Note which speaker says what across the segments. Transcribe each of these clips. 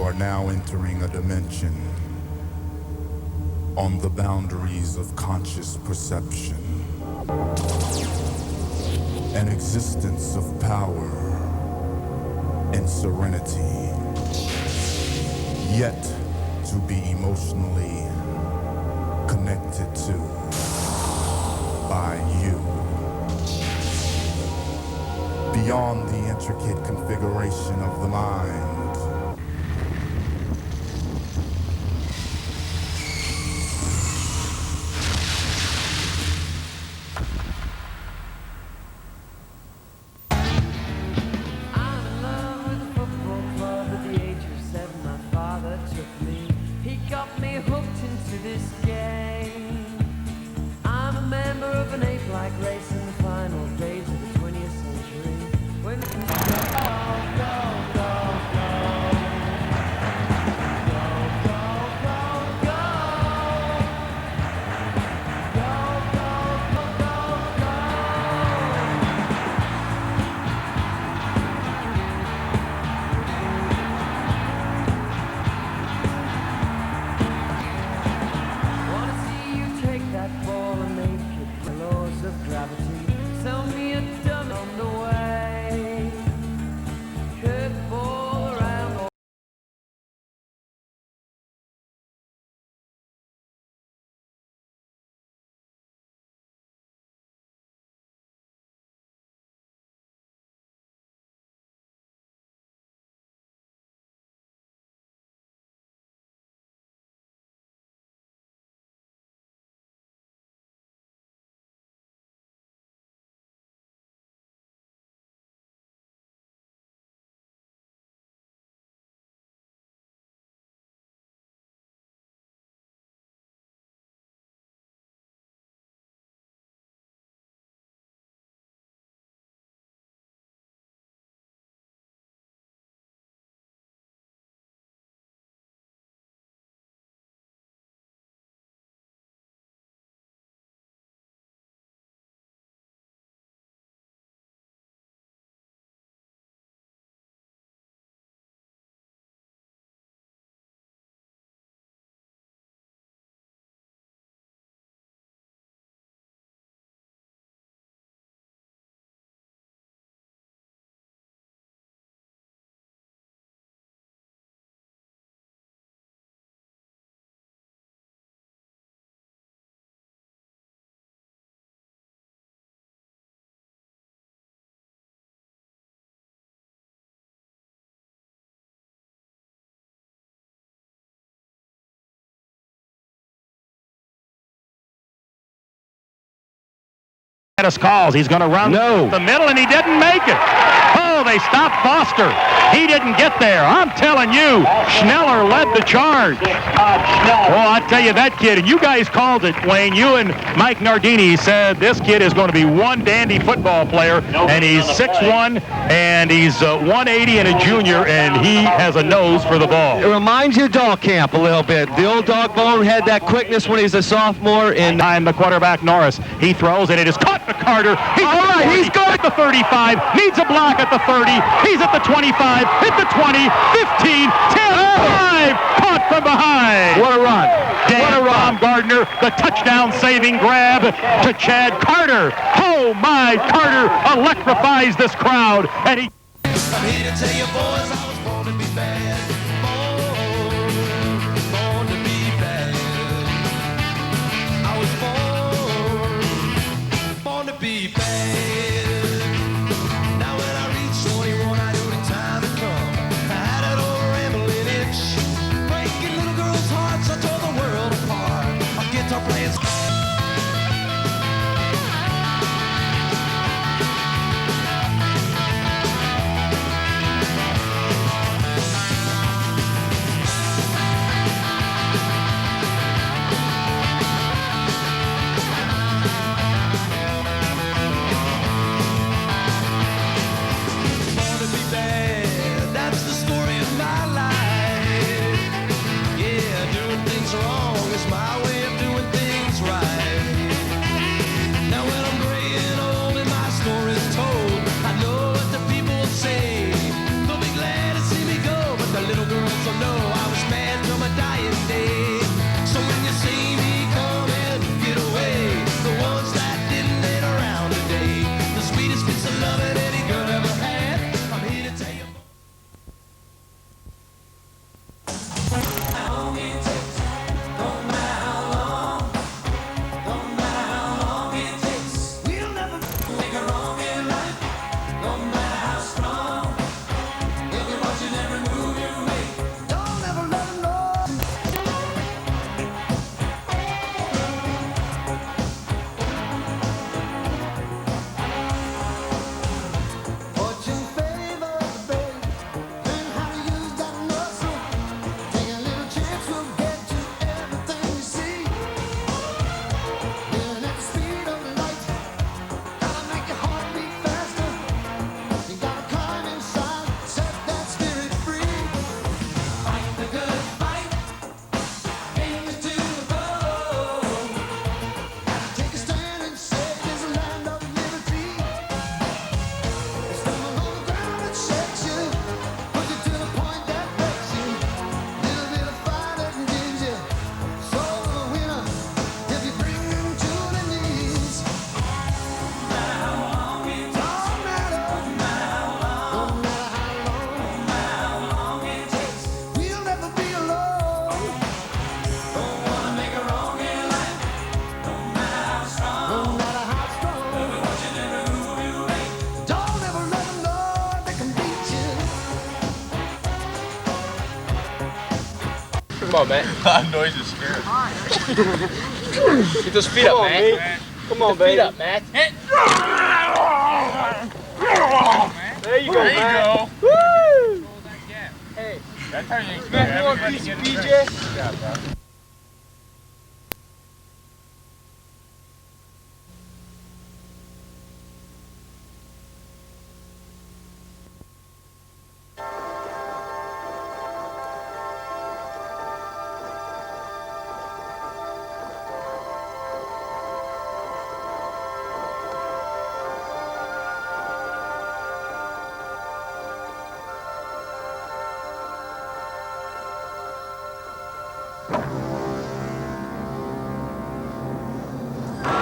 Speaker 1: You are now entering a dimension on the boundaries of conscious perception. An existence of power and serenity, yet to be emotionally connected to by you. Beyond the intricate configuration of the mind,
Speaker 2: calls. He's going to run the middle, and he didn't make it. Oh, they stopped Foster. He didn't get there. I'm telling you, Schneller led the charge. Oh, I tell you, that kid, and you guys called it, Wayne. You and Mike Nardini said this kid is going to be one dandy football player, and he's 6'1", and he's 180 and a junior, and he has a nose for the ball.
Speaker 3: It reminds you of dog camp a little bit. The old dog bone had that quickness when he's a sophomore.
Speaker 2: I'm the quarterback, Norris. He throws, and it is caught to Carter. He's got at the 35, needs a block at the 30. He's at the 25, hit the 20, 15, 10, 5, caught from behind.
Speaker 3: What a run.
Speaker 2: What a run. Gardner, the touchdown-saving grab to Chad Carter. Oh, my, Carter electrifies this crowd. And he...
Speaker 4: I'm here to tell you, boys, I was born to be bad. Born to be bad. I was born to be bad. Now when I reach 21, I knew the time had come. I had that old rambling itch, breaking little girls' hearts. I tore the world apart. My guitar playing.
Speaker 5: Come on, man.
Speaker 6: That noise is scary.
Speaker 5: Get those feet up, man. Come on, baby. Feet up, Matt. There you go, man. Woo! Hey, that's how you expect everybody to get it BJ. Yeah, bro.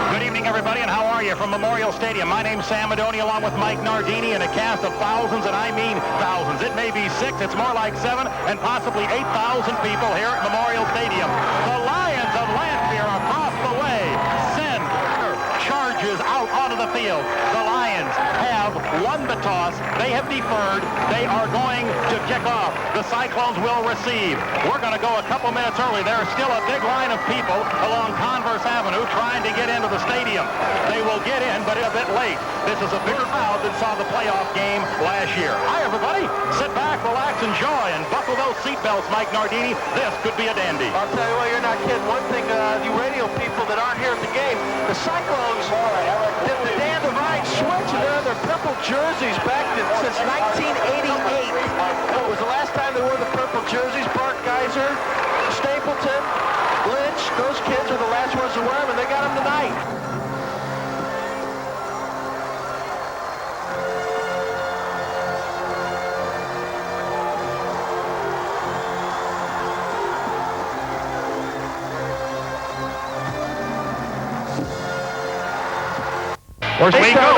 Speaker 2: Good evening, everybody, and how are you from Memorial Stadium? My name's Sam Madoni, along with Mike Nardini, and a cast of thousands, and I mean thousands. It may be 6, it's more like 7, and possibly 8,000 people here at Memorial Stadium. The Lions of Lanphier across the way send charges out onto the field. The Lions have won the toss. They have deferred. They are going to kick off. The Cyclones will receive. We're going to go a couple minutes early. There's still a big line of people along Converse Avenue trying to get into the stadium. They will get in, but a bit late. This is a bigger crowd than saw the playoff game last year. Hi, everybody. Sit back, relax, enjoy, and buckle those seatbelts, Mike Nardini. This could be a dandy.
Speaker 7: I'll tell you what, you're not kidding. One thing, you radio people that aren't here at the game, the Cyclones did the day of the right switch, and they're in their purple jerseys back since 1988. It was the last time they wore the purple jerseys. Bart Geiser, Stapleton, Lynch, those kids are the last ones to wear them, and they got them tonight.
Speaker 2: Here we go.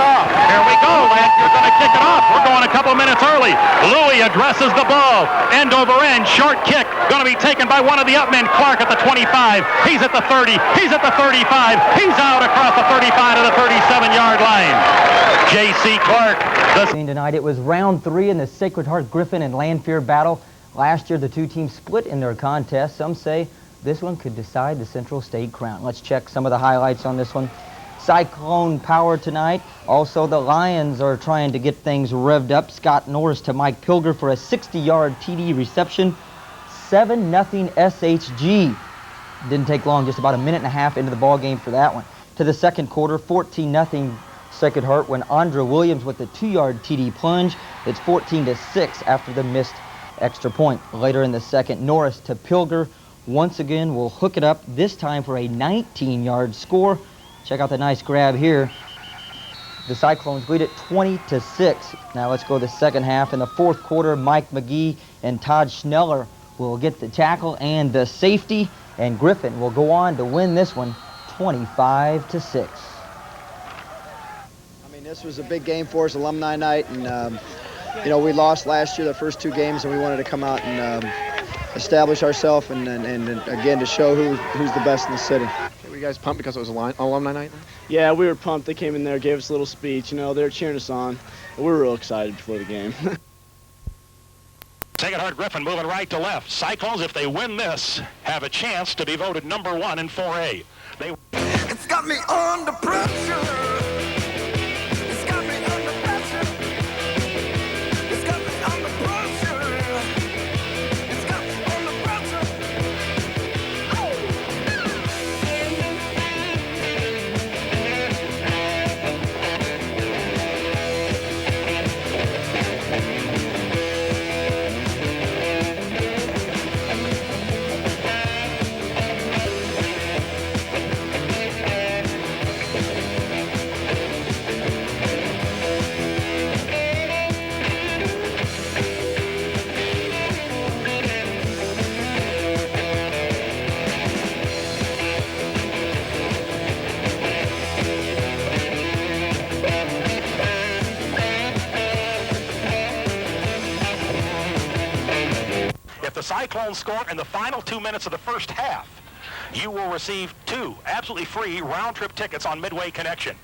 Speaker 2: Here we go, Lance. You're going to kick it off. We're going a couple minutes early. Louis addresses the ball. End over end. Short kick. Going to be taken by one of the upmen. Clark at the 25. He's at the 30. He's at the 35. He's out across the 35 to the 37-yard line. J.C. Clark.
Speaker 8: Tonight, it was round 3 in the Sacred Heart Griffin and Lanphier battle. Last year, the two teams split in their contest. Some say this one could decide the Central State crown. Let's check some of the highlights on this one. Cyclone power tonight. Also, the Lions are trying to get things revved up. Scott Norris to Mike Pilger for a 60-yard TD reception. 7-0 SHG. Didn't take long, just about a minute and a half into the ball game for that one. To the second quarter, 14-0 Sacred Heart when Andra Williams with a 2-yard TD plunge. It's 14-6 after the missed extra point. Later in the second, Norris to Pilger once again will hook it up, this time for a 19-yard score. Check out the nice grab here. The Cyclones lead it 20-6. Now let's go to the second half. In the fourth quarter, Mike McGee and Todd Schneller will get the tackle and the safety, and Griffin will go on to win this one 25-6.
Speaker 9: I mean, this was a big game for us, alumni night, and you know, we lost last year the first 2 games, and we wanted to come out and establish ourselves and again to show who's the best in the city.
Speaker 10: Were you guys pumped because it was alumni night?
Speaker 11: Yeah, we were pumped. They came in there, gave us a little speech. You know, they were cheering us on. We were real excited before the game.
Speaker 2: Sacred Heart Griffin moving right to left. Cyclones, if they win this, have a chance to be voted number 1 in 4A.
Speaker 4: It's got me under pressure. It's got me under pressure. It's got me under pressure. It's got me under pressure.
Speaker 2: If the Cyclones score in the final 2 minutes of the first half, you will receive 2 absolutely free round-trip tickets on Midway Connection.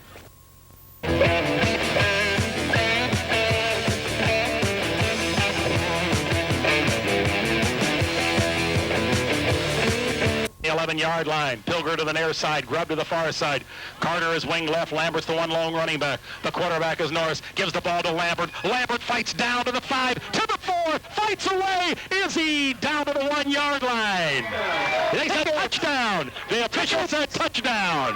Speaker 2: 1-yard line. Pilger to the near side, Grubb to the far side. Carter is wing left, Lambert's the one lone running back. The quarterback is Norris, gives the ball to Lambert. Lambert fights down to the 5, to the 4, fights away. Is he down to the 1-yard line? They said touchdown. The official said touchdown.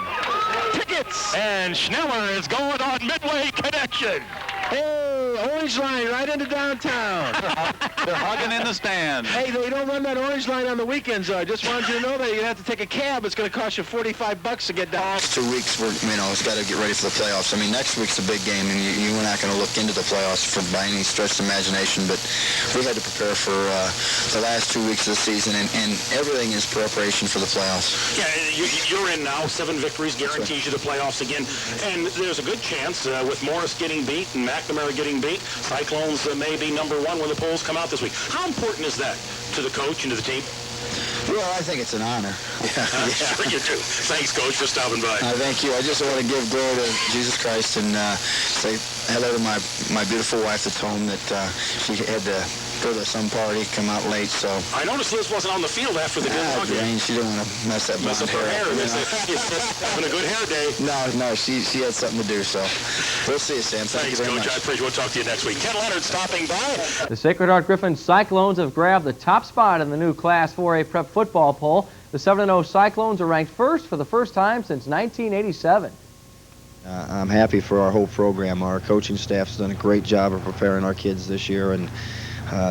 Speaker 2: Tickets. And Schneller is going on Midway Connection.
Speaker 3: Hey, orange line right into downtown.
Speaker 6: They're hugging in the stand.
Speaker 3: Hey, they don't run that orange line on the weekends, though. I just wanted you to know that you're going to have to take a cab. It's going to cost you $45 to get down.
Speaker 12: 2 weeks, it's got to get ready for the playoffs. I mean, next week's a big game, and you were not going to look into the playoffs by any stretch of imagination, but we had to prepare for the last 2 weeks of the season, and everything is preparation for the playoffs.
Speaker 13: Yeah, you're in now. 7 victories guarantees you the playoffs again, and there's a good chance with Morris getting beat and McNamara getting beat, Cyclones may be number 1 when the polls come out this week. How important is that to the coach and to the team?
Speaker 12: Well, I think it's an honor. Yeah.
Speaker 13: Sure you do. Thanks, Coach, for stopping by.
Speaker 12: Thank you. I just want to give glory to Jesus Christ and say hello to my beautiful wife that's home that she had to go to some party, come out late, so...
Speaker 13: I noticed Liz wasn't on the field after the good game.
Speaker 12: She didn't want to mess that blonde hair up.
Speaker 13: Having a good hair day.
Speaker 12: No, she had something to do, so we'll see you, Sam. Thank you very much.
Speaker 13: Coach. I appreciate it. We'll talk to you next week. Ken Leonard stopping by.
Speaker 8: The Sacred Heart Griffin Cyclones have grabbed the top spot in the new Class 4A prep football poll. The 7-0 Cyclones are ranked first for the first time since 1987.
Speaker 9: I'm happy for our whole program. Our coaching staff's done a great job of preparing our kids this year, and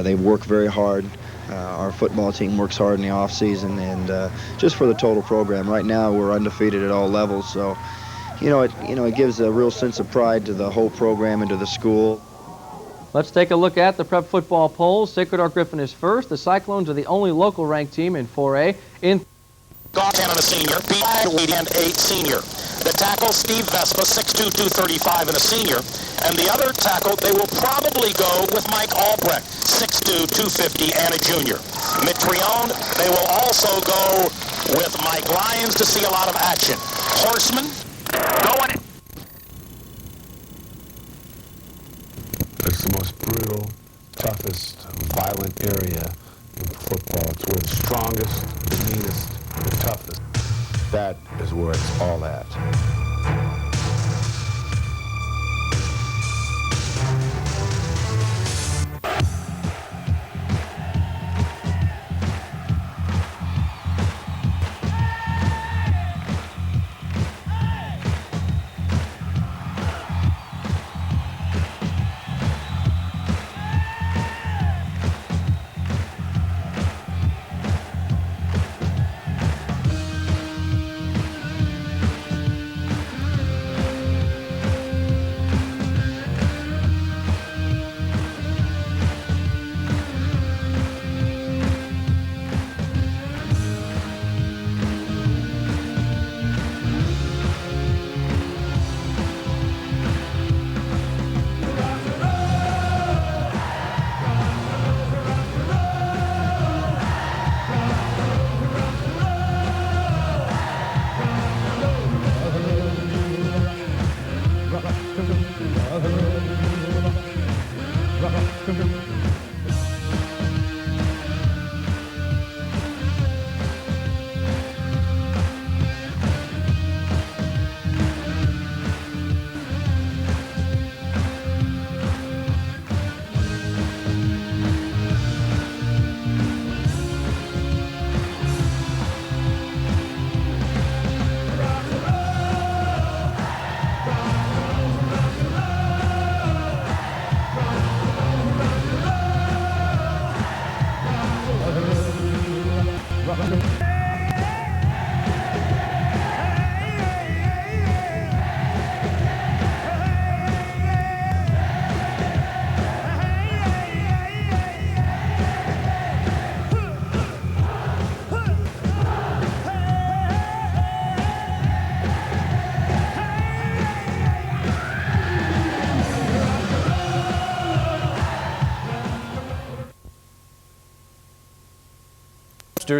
Speaker 9: they work very hard. Our football team works hard in the off season, and just for the total program. Right now, we're undefeated at all levels, so it gives a real sense of pride to the whole program and to the school.
Speaker 8: Let's take a look at the prep football polls. Sacred Heart Griffin is first. The Cyclones are the only local ranked team in 4A. In
Speaker 13: Canada senior, Pete and 8 senior. The tackle, Steve Vespa, 6'2", 235, and a senior. And the other tackle, they will probably go with Mike Albrecht, 6'2", 250, and a junior. Mitrione, they will also go with Mike Lyons to see a lot of action. Horseman, going.
Speaker 14: It's the most brutal, toughest, violent area in football. It's where the strongest, the meanest, the toughest. That is where it's all at.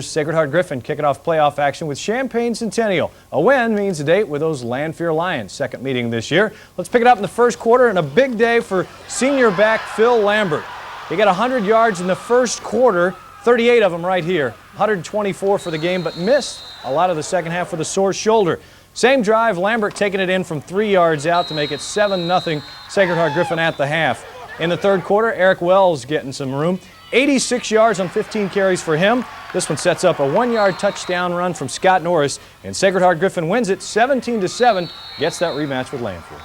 Speaker 15: Sacred Heart Griffin kicking off playoff action with Champaign Centennial. A win means a date with those Lanphier Lions. Second meeting this year. Let's pick it up in the first quarter, and a big day for senior back Phil Lambert. He got 100 yards in the first quarter. 38 of them right here. 124 for the game, but missed a lot of the second half with a sore shoulder. Same drive, Lambert taking it in from 3 yards out to make it 7-0 Sacred Heart Griffin at the half. In the third quarter, Eric Wells getting some room. 86 yards on 15 carries for him. This one sets up a 1-yard touchdown run from Scott Norris, and Sacred Heart Griffin wins it 17-7, gets that rematch with Lanfield.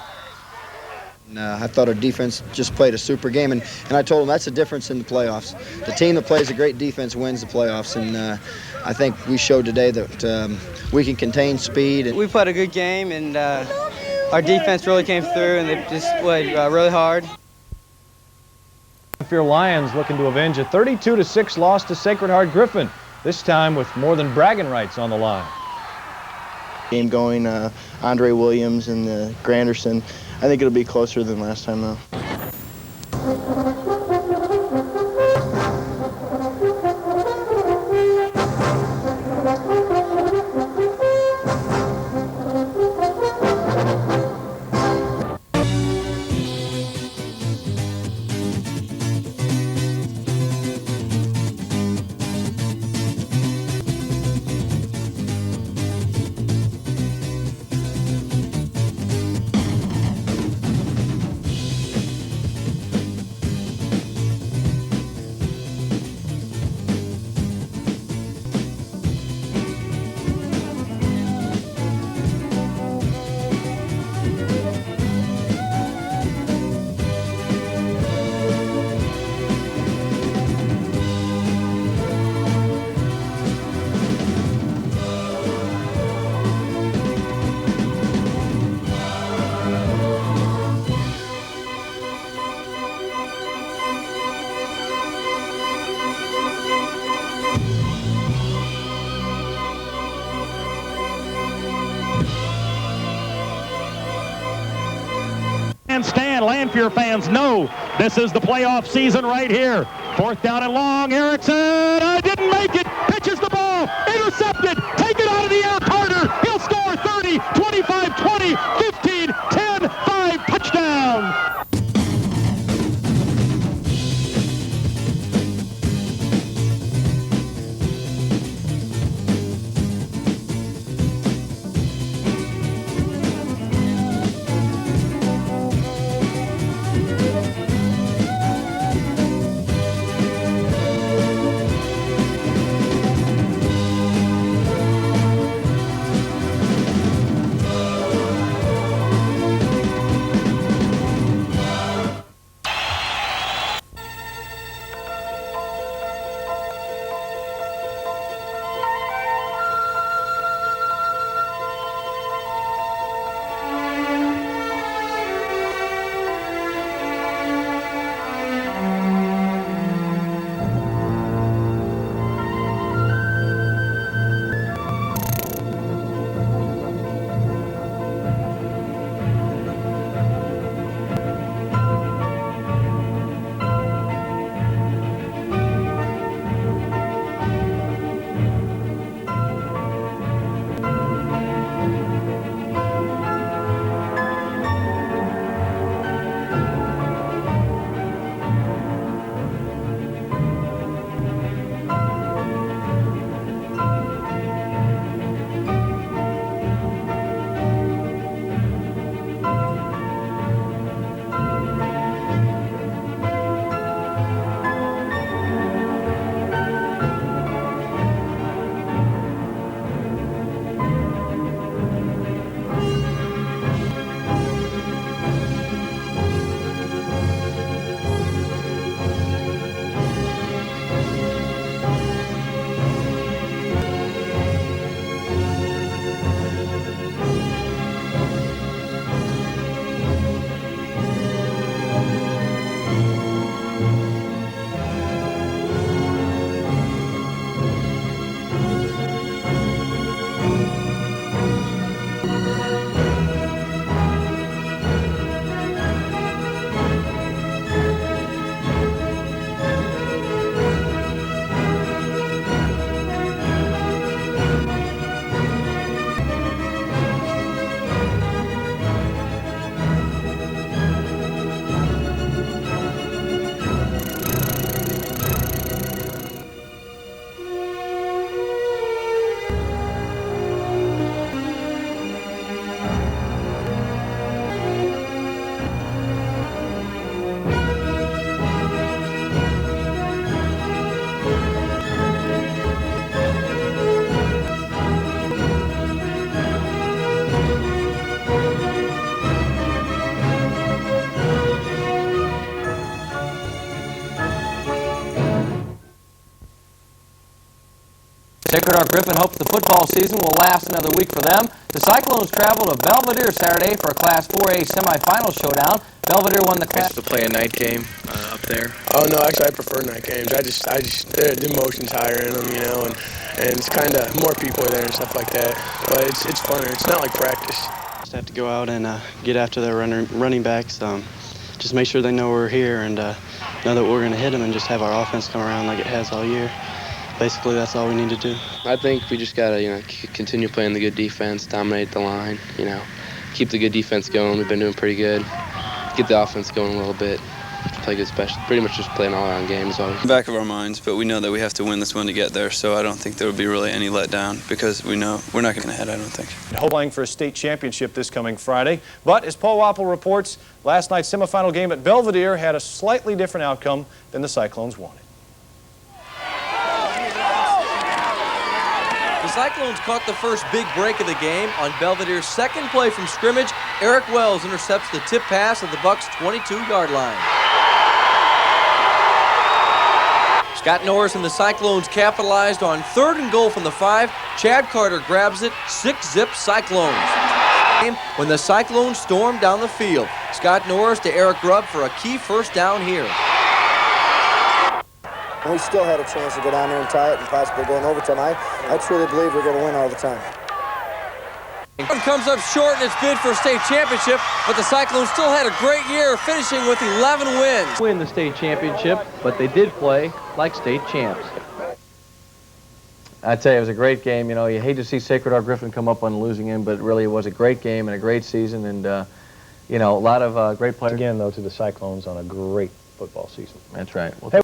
Speaker 9: I thought our defense just played a super game, and I told them that's the difference in the playoffs. The team that plays a great defense wins the playoffs, and I think we showed today that we can contain speed.
Speaker 16: We played a good game, and our defense really came through, and they just played really hard.
Speaker 15: Lanfield Lions looking to avenge a 32-6 loss to Sacred Heart Griffin, this time with more than bragging rights on the line.
Speaker 17: Game going, Andre Williams and Granderson. I think it'll be closer than last time, though.
Speaker 2: Stand, Lanphier fans know this is the playoff season right here. 4th down and long, Erickson, didn't make it, pitches the ball, intercepted, take it out of the air, Carter, he'll score 30, 25, 20, 15, 10, 5, touchdown.
Speaker 18: Sacred Heart Griffin hopes the football season will last another week for them. The Cyclones travel to Belvedere Saturday for a Class 4A semifinal showdown. Belvedere won the class.
Speaker 19: To play a night game up there.
Speaker 20: Oh no, actually I prefer night games. The emotion's higher in them, you know, and it's kind of more people are there and stuff like that. But it's funner. It's not like practice.
Speaker 21: Just have to go out and get after their running backs. Just make sure they know we're here and know that we're going to hit them and just have our offense come around like it has all year. Basically, that's all we need to do.
Speaker 19: I think we just gotta, continue playing the good defense, dominate the line, keep the good defense going. We've been doing pretty good. Get the offense going a little bit. Play good special. Pretty much just play an all-around game is always.
Speaker 22: Back of our minds, but we know that we have to win this one to get there. So I don't think there would be really any letdown because we know we're not going to head. I don't think.
Speaker 15: Playing for a state championship this coming Friday, but as Paul Wappel reports, last night's semifinal game at Belvedere had a slightly different outcome than the Cyclones wanted.
Speaker 23: The Cyclones caught the first big break of the game on Belvedere's second play from scrimmage. Eric Wells intercepts the tip pass at the Bucks' 22-yard line. Scott Norris and the Cyclones capitalized on 3rd and goal from the 5. Chad Carter grabs it, 6-zip Cyclones. When the Cyclones stormed down the field, Scott Norris to Eric Grubb for a key first down here.
Speaker 24: We still had a chance to go down there and tie it and possibly go in overtime. I truly believe we're going to win all the time.
Speaker 23: Comes up short in its bid for a state championship, but the Cyclones still had a great year, finishing with 11 wins.
Speaker 25: Win the state championship, but they did play like state champs.
Speaker 26: I'd say it was a great game. You hate to see Sacred Heart Griffin come up on the losing end, but really it was a great game and a great season, and a lot of great players.
Speaker 15: Again, though, to the Cyclones on a great football season.
Speaker 26: That's right. Well,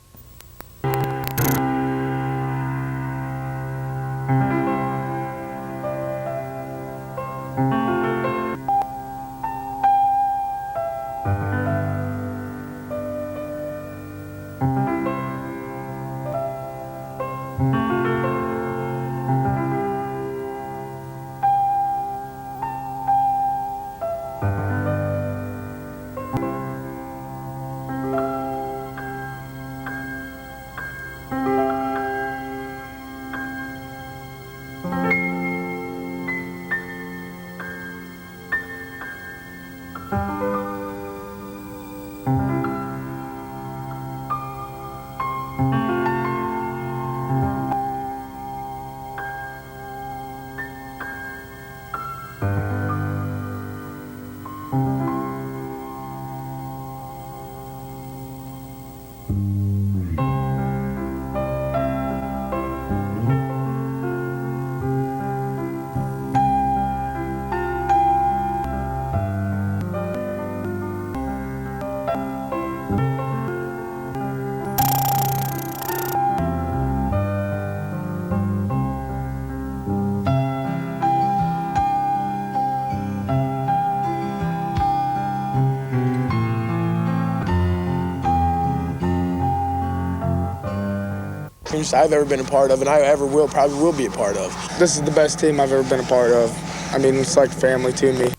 Speaker 20: I've ever been a part of, and I probably will be a part of. This is the best team I've ever been a part of. I mean, it's like family to me.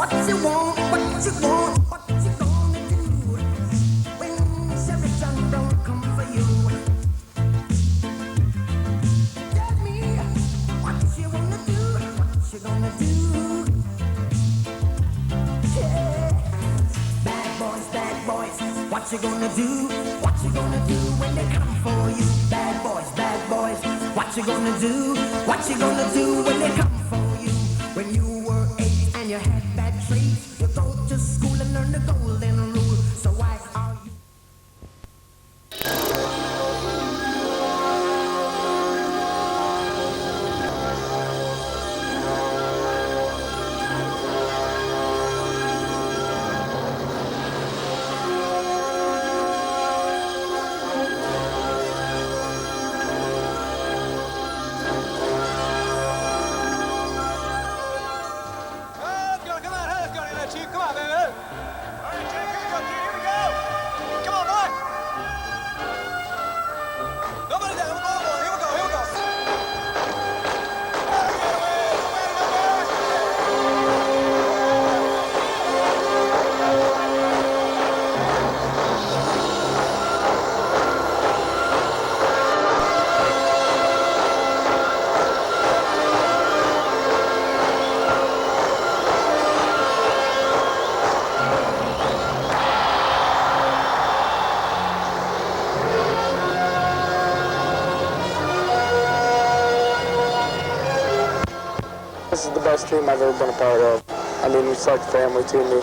Speaker 1: what you want, what you want, what you gonna do when Sheraton don't come for you. Tell me what you wanna do, what you gonna do. Yeah. Bad boys, what you gonna do? What you gonna do when they come for you? Bad boys, what you gonna do? What you gonna do when they come for you? When you were 8 and you had bad traits, you go to school and learn the golden rule. So why are you? This is the best team I've ever been a part of. I mean, it's like family to me.